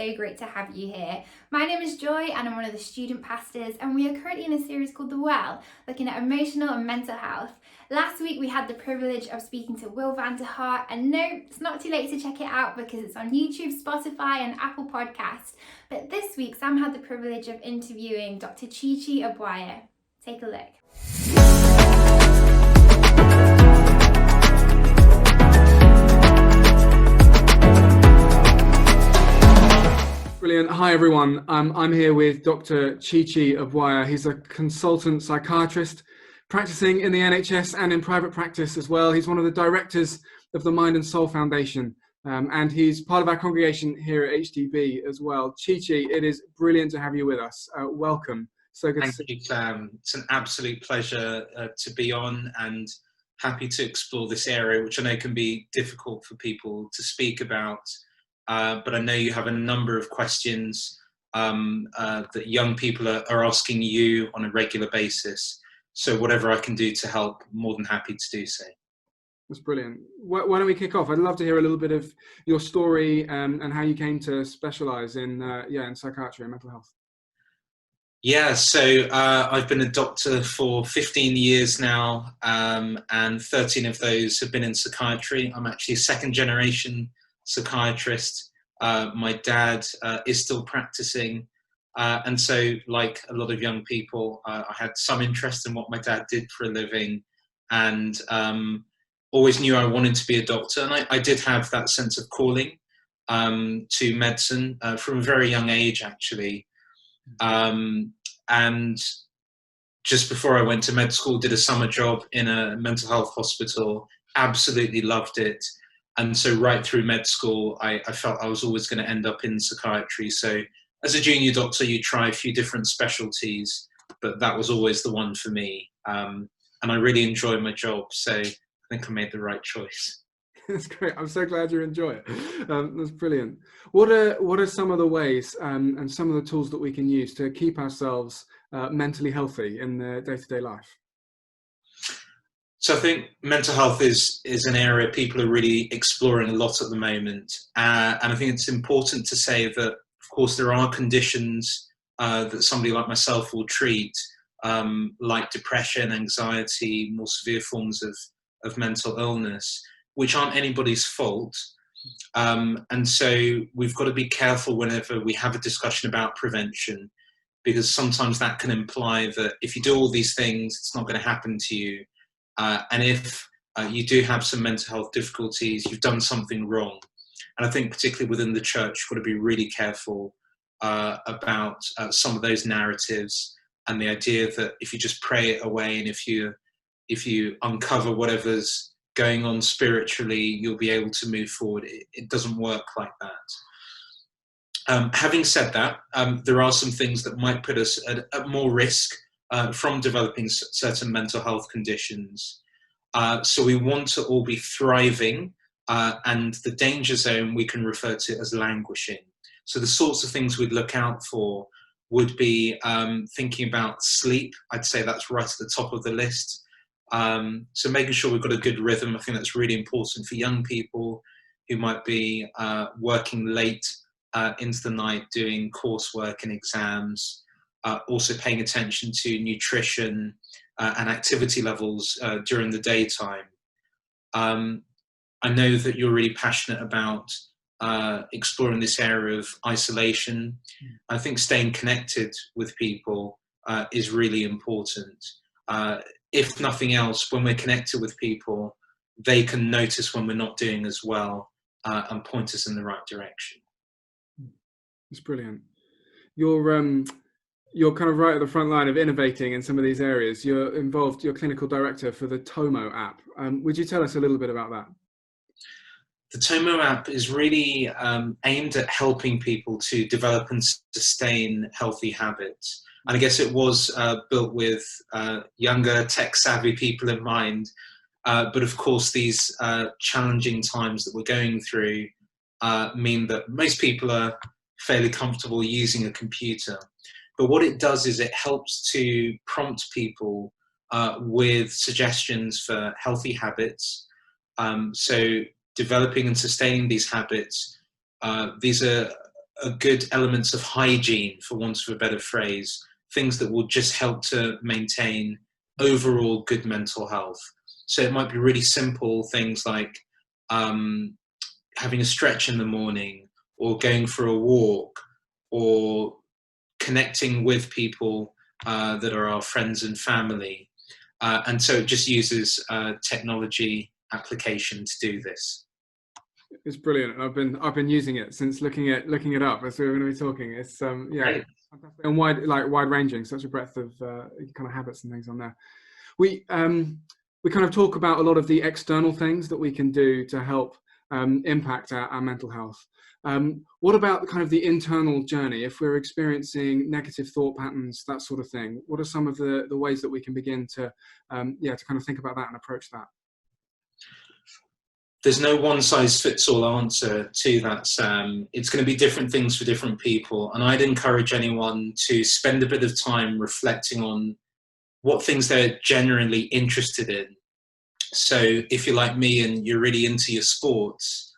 so great to have you here. My name is Joy and I'm one of the student pastors, and we are currently in a series called The Well, looking at emotional and mental health. Last week we had the privilege of speaking to Will van der Hart, and no, it's not too late to check it out because it's on YouTube, Spotify and Apple Podcasts. But this week Sam had the privilege of interviewing Dr Chi Chi Obuaya. Take a look. Brilliant. Hi everyone. I'm here with Dr Chi Chi Obuaya. He's a consultant psychiatrist practicing in the NHS and in private practice as well. He's one of the directors of the Mind and Soul Foundation, and he's part of our congregation here at HTB as well. Chi Chi, it is brilliant to have you with us. Welcome. So good. Thank you, Sam. It's an absolute pleasure to be on, and happy to explore this area, which I know can be difficult for people to speak about. But I know you have a number of questions that young people are asking you on a regular basis. So whatever I can do to help, more than happy to do so. That's brilliant. Why don't we kick off? I'd love to hear a little bit of your story and how you came to specialise in psychiatry and mental health. Yeah, so I've been a doctor for 15 years now, and 13 of those have been in psychiatry. I'm actually a second generation psychiatrist. My dad is still practicing, and so like a lot of young people, I had some interest in what my dad did for a living, and always knew I wanted to be a doctor. And I did have that sense of calling to medicine from a very young age, actually. And just before I went to med school, did a summer job in a mental health hospital, absolutely loved it. And so right through med school, I felt I was always going to end up in psychiatry. So as a junior doctor, you try a few different specialties, but that was always the one for me. And I really enjoy my job. So I think I made the right choice. That's great. I'm so glad you enjoy it. That's brilliant. What are some of the ways and some of the tools that we can use to keep ourselves mentally healthy in the day-to-day life? So I think mental health is an area people are really exploring a lot at the moment. And I think it's important to say that, of course, there are conditions that somebody like myself will treat, like depression, anxiety, more severe forms of mental illness, which aren't anybody's fault. And so we've got to be careful whenever we have a discussion about prevention, because sometimes that can imply that if you do all these things, it's not going to happen to you. And if you do have some mental health difficulties, you've done something wrong. And I think particularly within the church, you've got to be really careful about some of those narratives, and the idea that if you just pray it away and if you uncover whatever's going on spiritually, you'll be able to move forward. It doesn't work like that. Having said that, there are some things that might put us at more risk from developing certain mental health conditions. So we want to all be thriving, and the danger zone we can refer to as languishing. So the sorts of things we'd look out for would be thinking about sleep. I'd say that's right at the top of the list. So making sure we've got a good rhythm. I think that's really important for young people who might be working late into the night doing coursework and exams. Also paying attention to nutrition and activity levels during the daytime. I know that you're really passionate about exploring this area of isolation. I think staying connected with people is really important. If nothing else, when we're connected with people, they can notice when we're not doing as well and point us in the right direction. It's brilliant. You're kind of right at the front line of innovating in some of these areas. You're clinical director for the Tomo app. Would you tell us a little bit about that? The Tomo app is really aimed at helping people to develop and sustain healthy habits. And I guess it was built with younger, tech-savvy people in mind. But of course, these challenging times that we're going through mean that most people are fairly comfortable using a computer. But what it does is it helps to prompt people with suggestions for healthy habits. So developing and sustaining these habits, these are good elements of hygiene, for want of a better phrase, things that will just help to maintain overall good mental health. So it might be really simple things like having a stretch in the morning, or going for a walk, or connecting with people that are our friends and family. And so it just uses technology application to do this. It's brilliant. I've been using it since looking it up as we were going to be talking. It's Great. fantastic and wide ranging, such a breadth of kind of habits and things on there. We kind of talk about a lot of the external things that we can do to help impact our mental health. What about kind of the internal journey? If we're experiencing negative thought patterns, that sort of thing, what are some of the ways that we can begin to to kind of think about that and approach that? There's no one-size-fits-all answer to that, Sam. It's going to be different things for different people. And I'd encourage anyone to spend a bit of time reflecting on what things they're generally interested in. So if you're like me and you're really into your sports,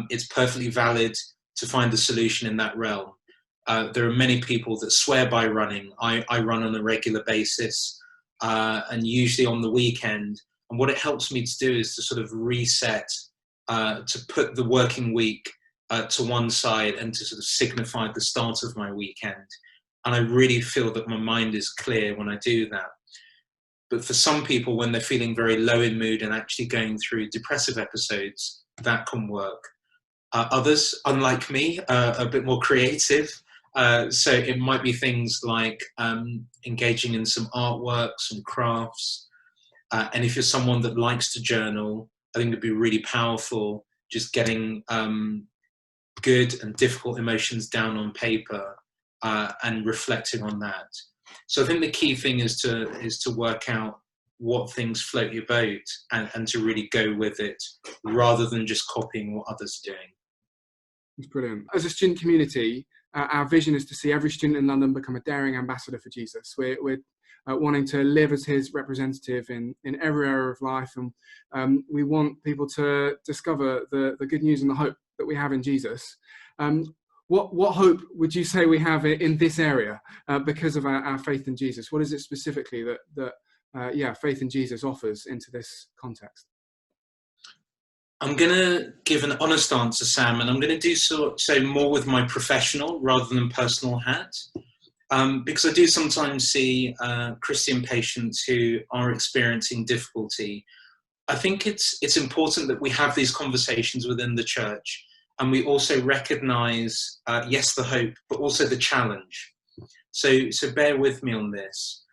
it's perfectly valid to find a solution in that realm. There are many people that swear by running. I run on a regular basis, and usually on the weekend. And what it helps me to do is to sort of reset, to put the working week to one side and to sort of signify the start of my weekend. And I really feel that my mind is clear when I do that. But for some people, when they're feeling very low in mood and actually going through depressive episodes, that can work. Others, unlike me, are a bit more creative. So it might be things like engaging in some artwork, some crafts. And if you're someone that likes to journal, I think it'd be really powerful just getting good and difficult emotions down on paper and reflecting on that. So I think the key thing is to work out what things float your boat and to really go with it rather than just copying what others are doing. It's brilliant. As a student community, our vision is to see every student in London become a daring ambassador for Jesus. We're wanting to live as his representative in every area of life, and we want people to discover the good news and the hope that we have in Jesus. What hope would you say we have in this area because of our faith in Jesus? What is it specifically that faith in Jesus offers into this context? I'm going to give an honest answer, Sam, and I'm going to do so more with my professional rather than personal hat. Because I do sometimes see Christian patients who are experiencing difficulty. I think it's important that we have these conversations within the church, and we also recognise, yes, the hope, but also the challenge. So bear with me on this.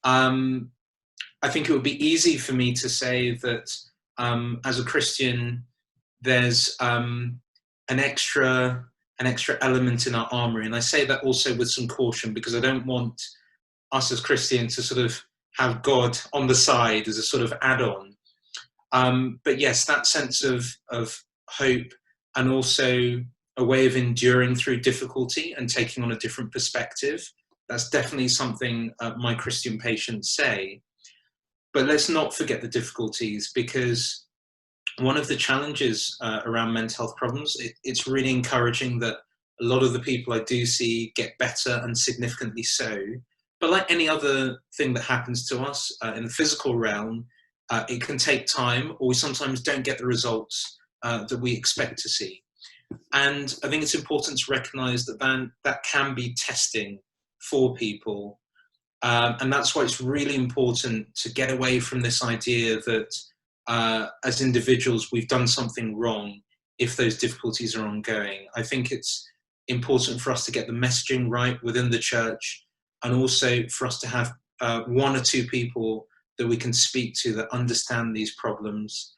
I think it would be easy for me to say that as a Christian, there's an extra element in our armory. And I say that also with some caution, because I don't want us as Christians to sort of have God on the side as a sort of add-on. But yes, that sense of hope, and also a way of enduring through difficulty and taking on a different perspective. That's definitely something my Christian patients say. But let's not forget the difficulties, because one of the challenges around mental health problems, it's really encouraging that a lot of the people I do see get better, and significantly so. But like any other thing that happens to us in the physical realm, it can take time, or we sometimes don't get the results that we expect to see. And I think it's important to recognise that can be testing for people. And that's why it's really important to get away from this idea that as individuals we've done something wrong if those difficulties are ongoing. I think it's important for us to get the messaging right within the church, and also for us to have one or two people that we can speak to that understand these problems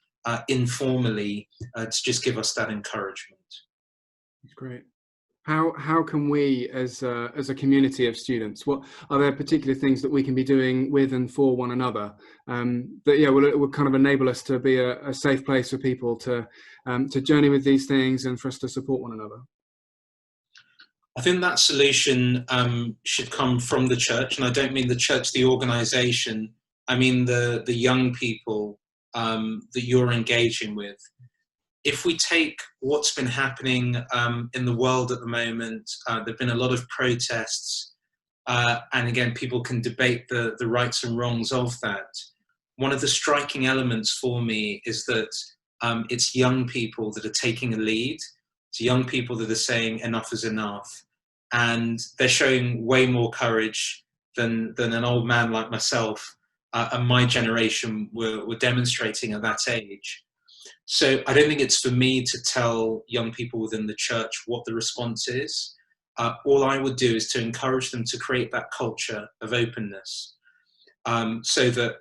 informally to just give us that encouragement. That's great. How can we, as a community of students, what are there particular things that we can be doing with and for one another that will kind of enable us to be a safe place for people to journey with these things, and for us to support one another? I think that solution should come from the church, and I don't mean the church, the organisation. I mean the young people that you're engaging with. if we take what's been happening in the world at the moment, there have been a lot of protests, and again, people can debate the rights and wrongs of that. One of the striking elements for me is that it's young people that are taking a lead. It's young people that are saying enough is enough. And they're showing way more courage than an old man like myself and my generation were demonstrating at that age. So I don't think it's for me to tell young people within the church what the response is. All I would do is to encourage them to create that culture of openness, so that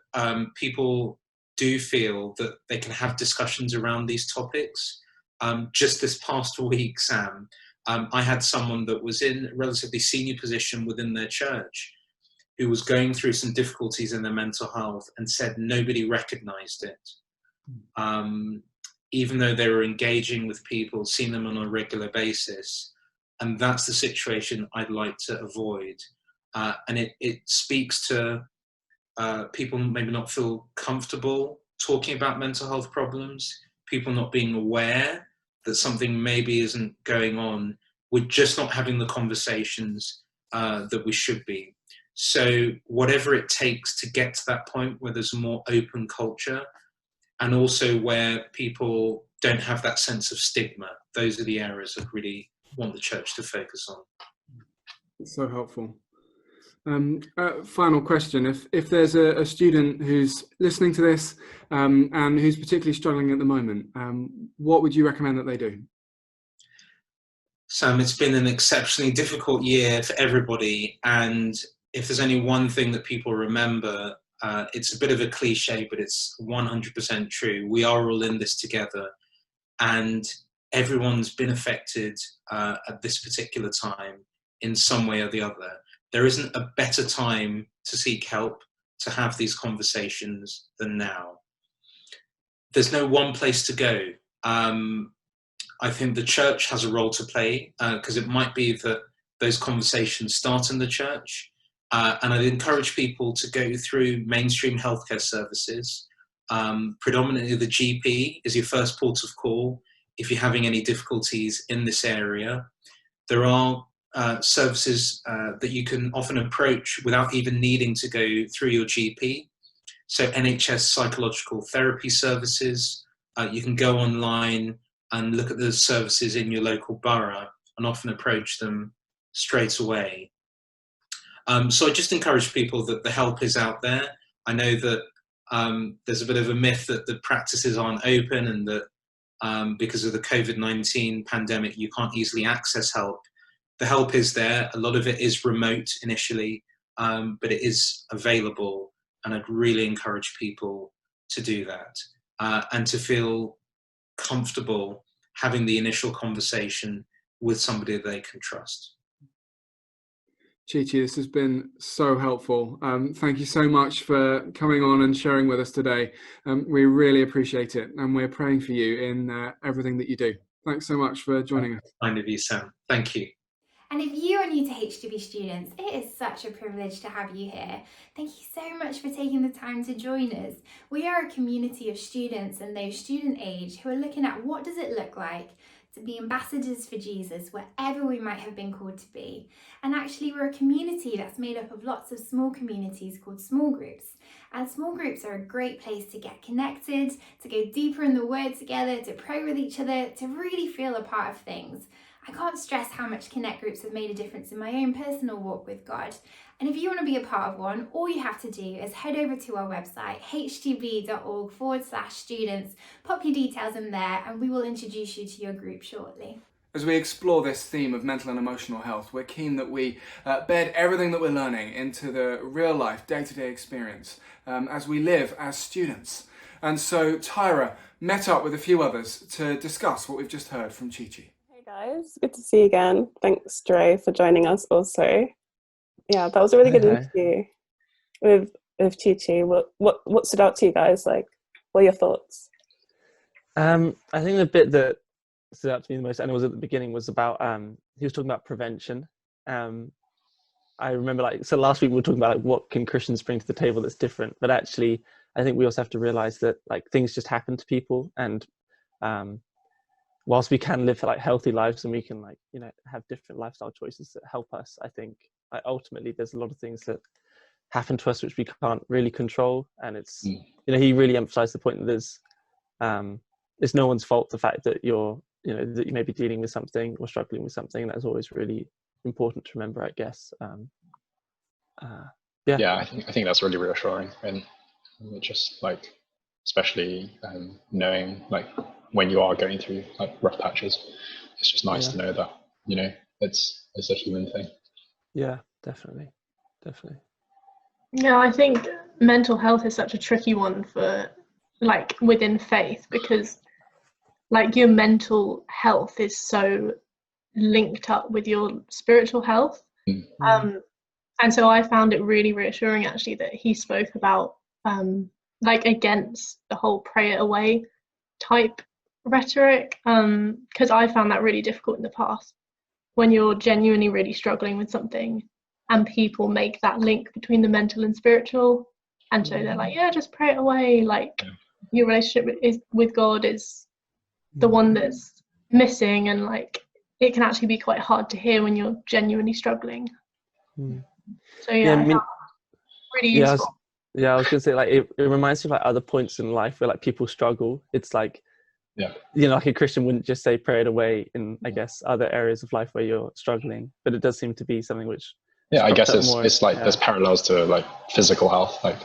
people do feel that they can have discussions around these topics. Just this past week, Sam, I had someone that was in a relatively senior position within their church who was going through some difficulties in their mental health and said nobody recognized it. Even though they were engaging with people, seeing them on a regular basis. And that's the situation I'd like to avoid. And it speaks to people maybe not feel comfortable talking about mental health problems, people not being aware that something maybe isn't going on. We're just not having the conversations that we should be. So whatever it takes to get to that point where there's a more open culture, and also where people don't have that sense of stigma, those are the areas I really want the church to focus on. It's so helpful. Final question: if there's a student who's listening to this and who's particularly struggling at the moment, what would you recommend that they do? Sam, it's been an exceptionally difficult year for everybody, and if there's only one thing that people remember, it's a bit of a cliche, but it's 100% true. We are all in this together, and everyone's been affected at this particular time in some way or the other. There isn't a better time to seek help, to have these conversations than now. There's no one place to go. I think the church has a role to play, because it might be that those conversations start in the church. And I'd encourage people to go through mainstream healthcare services. Predominantly the GP is your first port of call if you're having any difficulties in this area. There are services that you can often approach without even needing to go through your GP. So NHS psychological therapy services, you can go online and look at the services in your local borough and often approach them straight away. So I just encourage people that the help is out there. I know that there's a bit of a myth that the practices aren't open and that because of the COVID-19 pandemic, you can't easily access help. The help is there. A lot of it is remote initially, but it is available. And I'd really encourage people to do that and to feel comfortable having the initial conversation with somebody they can trust. Chi Chi, this has been so helpful. Thank you so much for coming on and sharing with us today. We really appreciate it, and we're praying for you in everything that you do. Thanks so much for joining us. Kind of you, Sam. Thank you. And if you are new to HTB students, it is such a privilege to have you here. Thank you so much for taking the time to join us. We are a community of students and those student age who are looking at what does it look like to be ambassadors for Jesus wherever we might have been called to be. And actually we're a community that's made up of lots of small communities called small groups. And small groups are a great place to get connected, to go deeper in the word together, to pray with each other, to really feel a part of things. I can't stress how much connect groups have made a difference in my own personal walk with God. And if you want to be a part of one, all you have to do is head over to our website, htb.org/students, pop your details in there, and we will introduce you to your group shortly. As we explore this theme of mental and emotional health, we're keen that we bed everything that we're learning into the real life, day-to-day experience as we live as students. And so Tyra met up with a few others to discuss what we've just heard from Chi Chi. Hey guys, good to see you again. Thanks, Jireh, for joining us also. Yeah, that was a really good interview with Chi Chi. What stood out to you guys? Like, what are your thoughts? I think the bit that stood out to me the most, and it was at the beginning, was about he was talking about prevention. I remember, so last week we were talking about what can Christians bring to the table that's different, but actually I think we also have to realize that things just happen to people, and whilst we can live like healthy lives and we can like, you know, have different lifestyle choices that help us, I think ultimately there's a lot of things that happen to us which we can't really control. And it's, you know, he really emphasized the point that it's no one's fault, the fact that you're, you know, that you may be dealing with something or struggling with something. That's always really important to remember, I guess. Yeah, I think that's really reassuring, and just like, especially knowing like when you are going through like rough patches, it's just nice to know that, you know, it's a human thing. Yeah, definitely. Yeah, I think mental health is such a tricky one for like within faith, because like your mental health is so linked up with your spiritual health. And so I found it really reassuring actually that he spoke about like against the whole pray it away type rhetoric, because I found that really difficult in the past when you're genuinely really struggling with something and people make that link between the mental and spiritual, and so they're like, yeah, just pray it away, like your relationship with God is the one that's missing, and like it can actually be quite hard to hear when you're genuinely struggling. So yeah, I mean, really useful. I was gonna say, like, it reminds me of like other points in life where like people struggle. It's like, you know, like a Christian wouldn't just say pray it away in, I guess, other areas of life where you're struggling, but it does seem to be something which I guess it's like there's parallels to like physical health. Like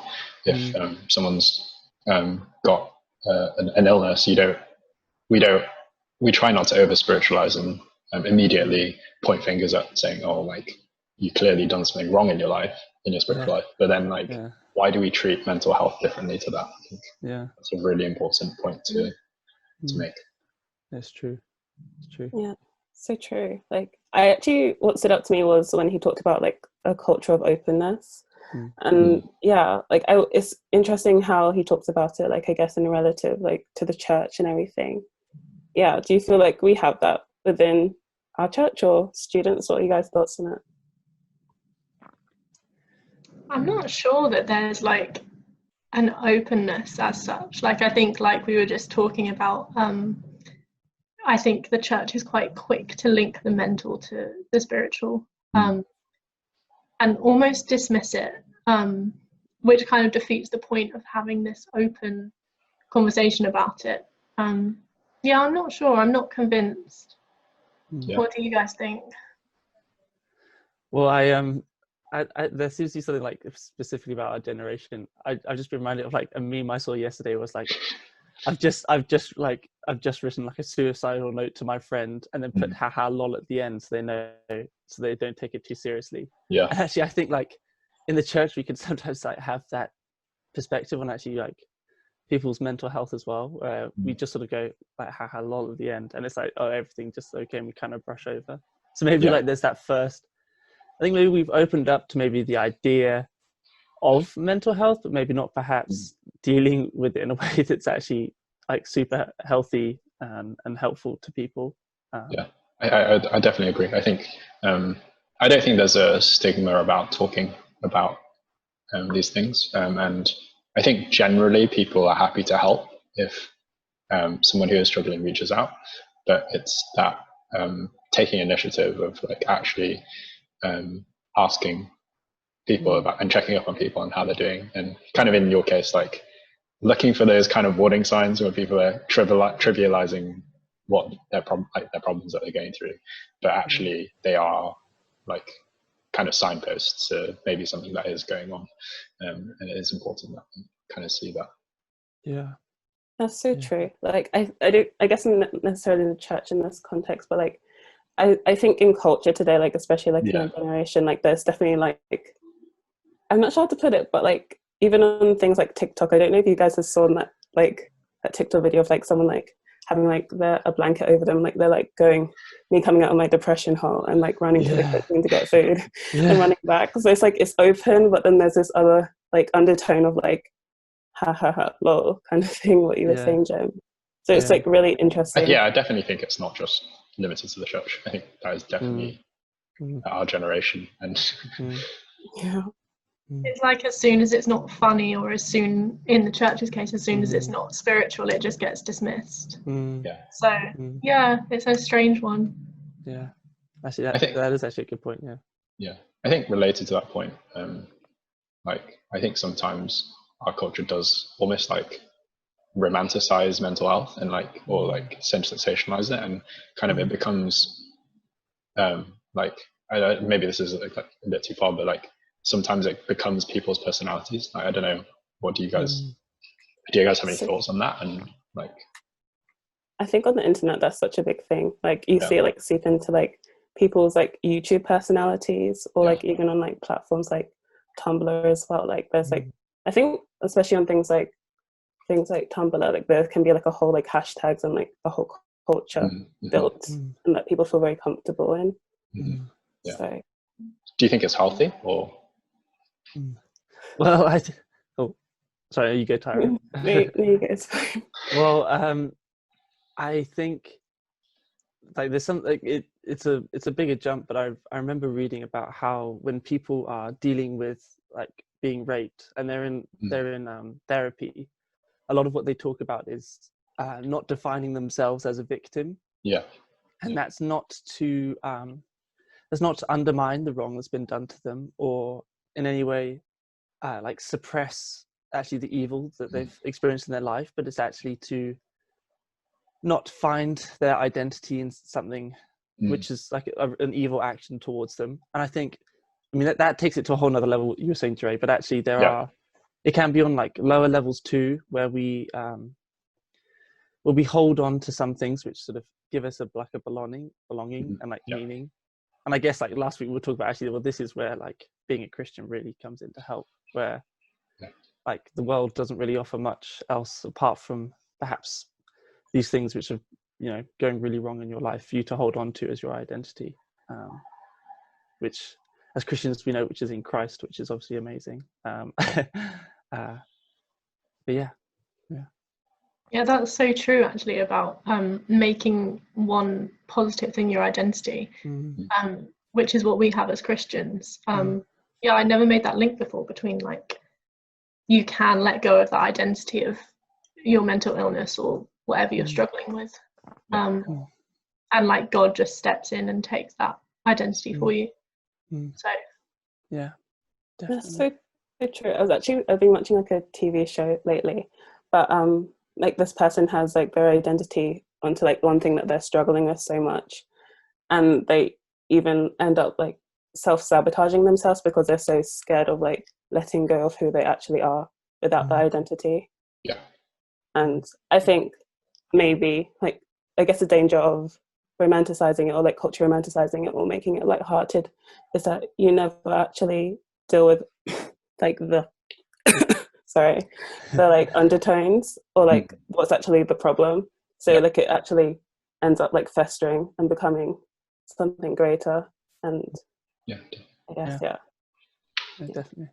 if someone's got an illness, we try not to over spiritualize and immediately point fingers at saying, oh, like you clearly done something wrong in your life, in your spiritual life. But then like, why do we treat mental health differently to that? I think that's a really important point to make. It's true. Yeah, so true. Like what stood out to me was when he talked about like a culture of openness. And like it's interesting how he talks about it, like I guess in relative like to the church and everything. Yeah, do you feel like we have that within our church or students? What are you guys' thoughts on it? I'm not sure that there's like an openness as such. Like I think like we were just talking about, I think the church is quite quick to link the mental to the spiritual, and almost dismiss it, which kind of defeats the point of having this open conversation about it. Yeah, I'm not sure. I'm not convinced. What do you guys think? Well, there seems to be something like specifically about our generation. I just reminded of like a meme I saw yesterday was like, I've just written like a suicidal note to my friend and then put haha lol at the end so they know, so they don't take it too seriously. Yeah. And actually I think like in the church we can sometimes like have that perspective on actually like people's mental health as well, where we just sort of go like haha lol at the end and it's like, oh, everything just okay, and we kind of brush over. So maybe like there's that first, I think maybe we've opened up to maybe the idea of mental health, but maybe not perhaps dealing with it in a way that's actually like super healthy and helpful to people. I definitely agree. I think I don't think there's a stigma about talking about these things, and I think generally people are happy to help if someone who is struggling reaches out, but it's that taking initiative of like actually asking people about and checking up on people and how they're doing, and kind of in your case like looking for those kind of warning signs where people are trivializing what their problems that they're going through, but actually they are like kind of signposts to maybe something that is going on, and it is important that we kind of see that. That's so true. Like I guess not necessarily in the church in this context, but like I think in culture today, like especially like in our generation, like there's definitely like, I'm not sure how to put it, but like even on things like TikTok, I don't know if you guys have saw that like that TikTok video of like someone like having like a blanket over them, like they're like me coming out of my depression hole and like running to the kitchen to get food and running back. So it's like it's open, but then there's this other like undertone of like ha ha ha lol kind of thing, what you were saying, Jem. So it's like really interesting. I definitely think it's not just limited to the church. I think that is definitely our generation, and It's like as soon as it's not funny, or as soon, in the church's case, as soon as it's not spiritual, it just gets dismissed. Yeah. So yeah, it's a strange one. Yeah, actually, that is actually a good point. Yeah. Yeah, I think related to that point, like I think sometimes our culture does almost like romanticize mental health and like, or like sensationalize it, and kind of it becomes like, maybe this is like a bit too far, but like sometimes it becomes people's personalities. Like, I don't know, what do you guys have any thoughts on that? And like, I think on the internet that's such a big thing. Like you see it like seep into like people's like YouTube personalities, or like even on like platforms like Tumblr as well. Like there's like, I think especially on things like Tumblr, like there can be like a whole like hashtags and like a whole culture built and that people feel very comfortable in. Yeah. So do you think it's healthy, or? Well, sorry, you go, Tyra. you guys. Well, I think like there's some like it's a bigger jump, but I remember reading about how when people are dealing with like being raped and they're in therapy, a lot of what they talk about is not defining themselves as a victim. And that's not to undermine the wrong that's been done to them, or in any way like suppress actually the evil that they've experienced in their life, but it's actually to not find their identity in something which is like an evil action towards them. And I think, I mean, that takes it to a whole nother level, you were saying, Jireh, but actually it can be on like lower levels too, where we hold on to some things which sort of give us a belonging and like meaning. And I guess like last week we were talking about actually, well, this is where like being a Christian really comes into help, where like the world doesn't really offer much else apart from perhaps these things which are, you know, going really wrong in your life for you to hold on to as your identity, which as Christians we know, which is in Christ, which is obviously amazing. But yeah, that's so true actually, about making one positive thing your identity, which is what we have as Christians. I never made that link before between like you can let go of the identity of your mental illness or whatever you're struggling with, and like God just steps in and takes that identity for you. So yeah, that's so true. I've been watching like a TV show lately, but like this person has like their identity onto like one thing that they're struggling with so much, and they even end up like self-sabotaging themselves because they're so scared of like letting go of who they actually are without the identity. And I think maybe like, I guess the danger of romanticizing it, or like culture romanticizing it, or making it lighthearted, is that you never actually deal with like the like undertones, or like what's actually the problem. So like it actually ends up like festering and becoming something greater. And I guess definitely.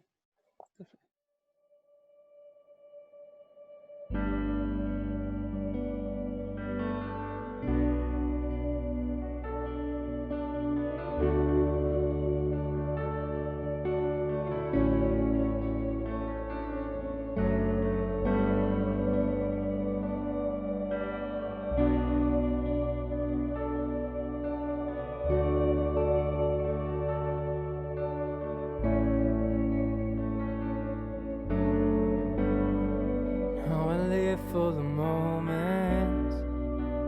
For the moments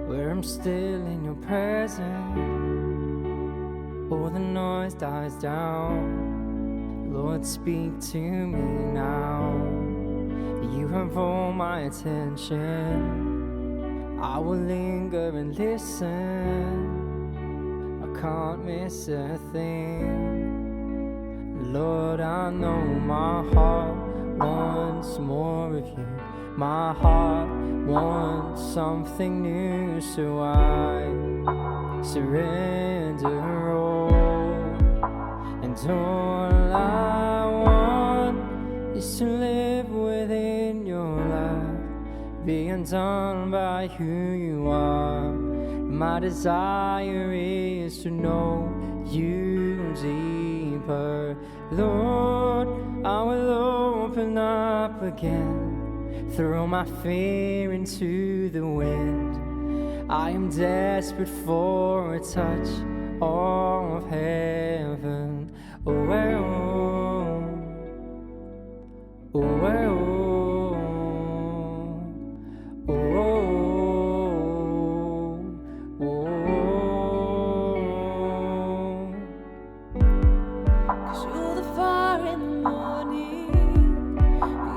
where I'm still in your presence, all the noise dies down. Lord, speak to me now. You have all my attention. I will linger and listen. I can't miss a thing. Lord, I know my heart wants more of you. My heart wants something new, so I surrender all. And all I want is to live within your love, be undone by who you are. My desire is to know you deeper. Lord, I will open up again, throw my fear into the wind. I am desperate for a touch of heaven. Oh, oh, oh, oh, oh, oh, oh. 'Cause you're the fire in the morning,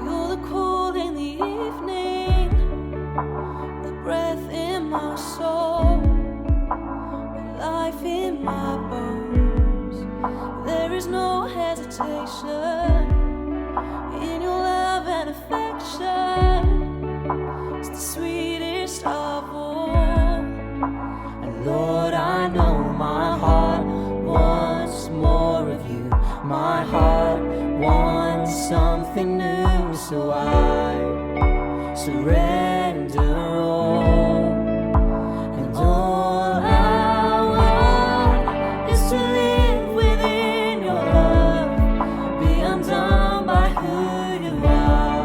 you're the cool in the evening, the breath in my soul, the life in my bones. There is no hesitation in your love and affection. It's the sweetest of all. And Lord, I know my heart wants more of you. My heart wants something new, so I surrender all. And all I want is to live within your love, be undone by who you are.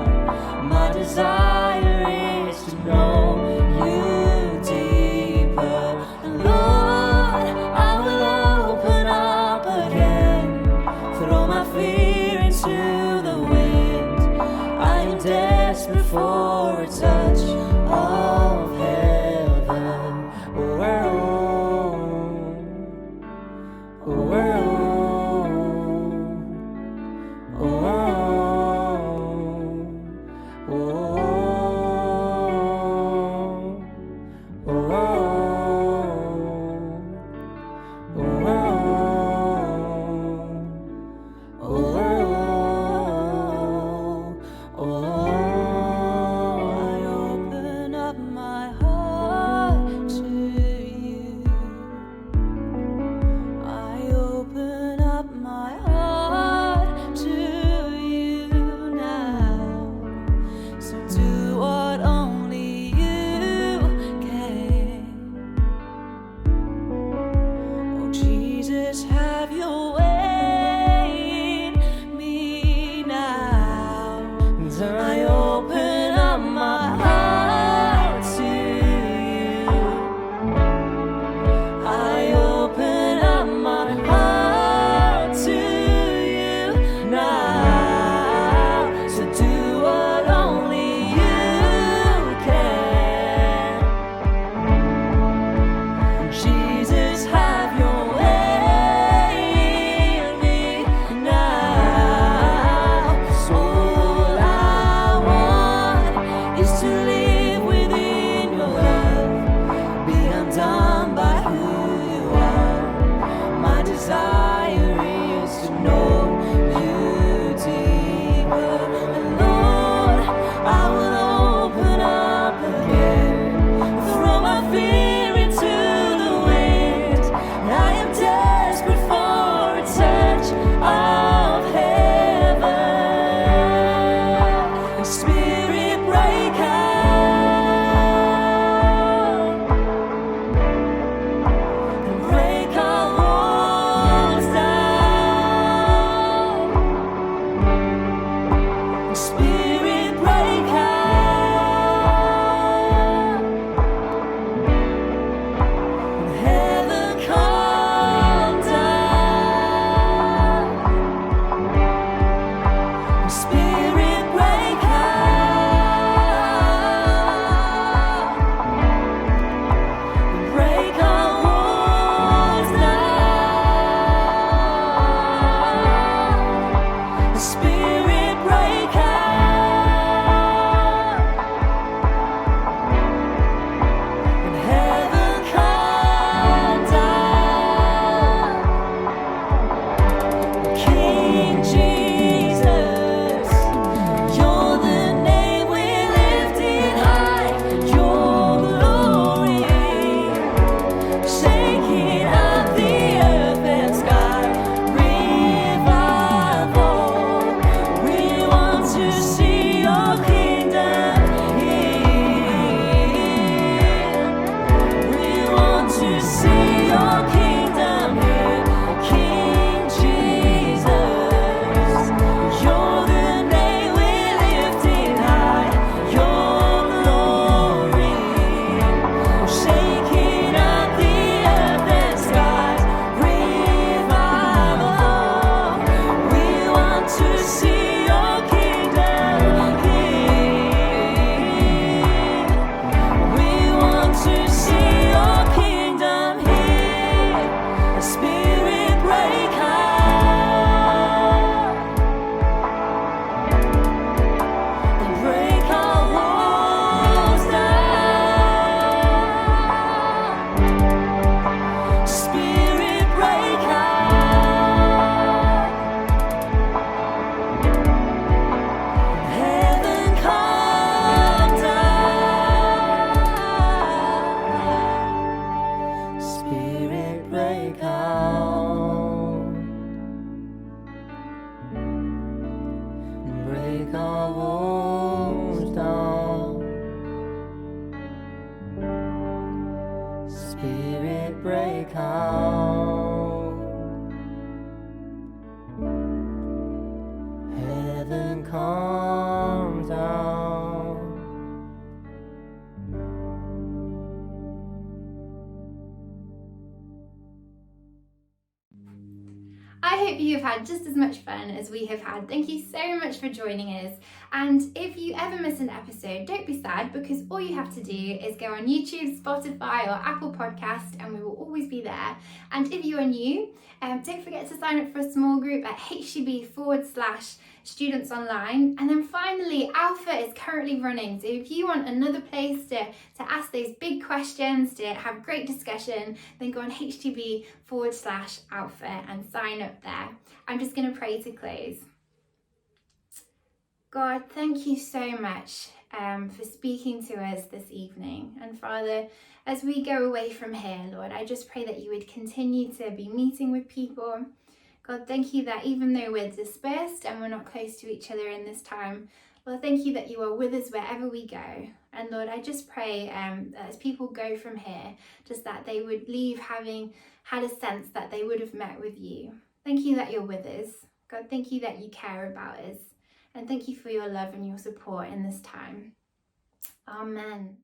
My desire is to know you deeper. And Lord, I will open up again, throw my fear into the wind. I am desperate for a touch of heaven. Oh, oh, oh, oh, oh, oh, oh, oh, I open up my heart to you. I open up my heart to you now. So do what only you can. Oh Jesus, have your way in me now. And I open up my heart to you. I open up my heart to you now. So do what only you can. Jesus, have your way in me now. 'Cause all I want is to live within your love, be undone by who you are. My desire is to know you deeper. And Lord, I will open up again, throw my fear into the wind. I am desperate for a touch of heaven. And Spirit, break out and break our walls down. And Spirit, break out and heaven come down. And Spirit, break out and break our walls down. And Spirit, break out and heaven come down. King Jesus, you're the name we're lifting high. Your glory shaking up the earth and sky. Revival break our walls down. Spirit, break out. Heaven, come down. I hope you have had just as much fun as we have had. Thank you so much for joining us. And if you ever miss an episode, don't be sad, because all you have to do is go on YouTube, Spotify or Apple Podcast, and we will always be there. And if you are new, don't forget to sign up for a small group at HTB/students online. And then finally, Alpha is currently running. So if you want another place to ask those big questions, to have great discussion, then go on HTB/Alpha and sign up there. I'm just going to pray to close. God, thank you so much for speaking to us this evening. And Father, as we go away from here, Lord, I just pray that you would continue to be meeting with people. God, thank you that even though we're dispersed and we're not close to each other in this time, Lord, thank you that you are with us wherever we go. And Lord, I just pray that as people go from here, just that they would leave having had a sense that they would have met with you. Thank you that you're with us. God, thank you that you care about us. And thank you for your love and your support in this time. Amen.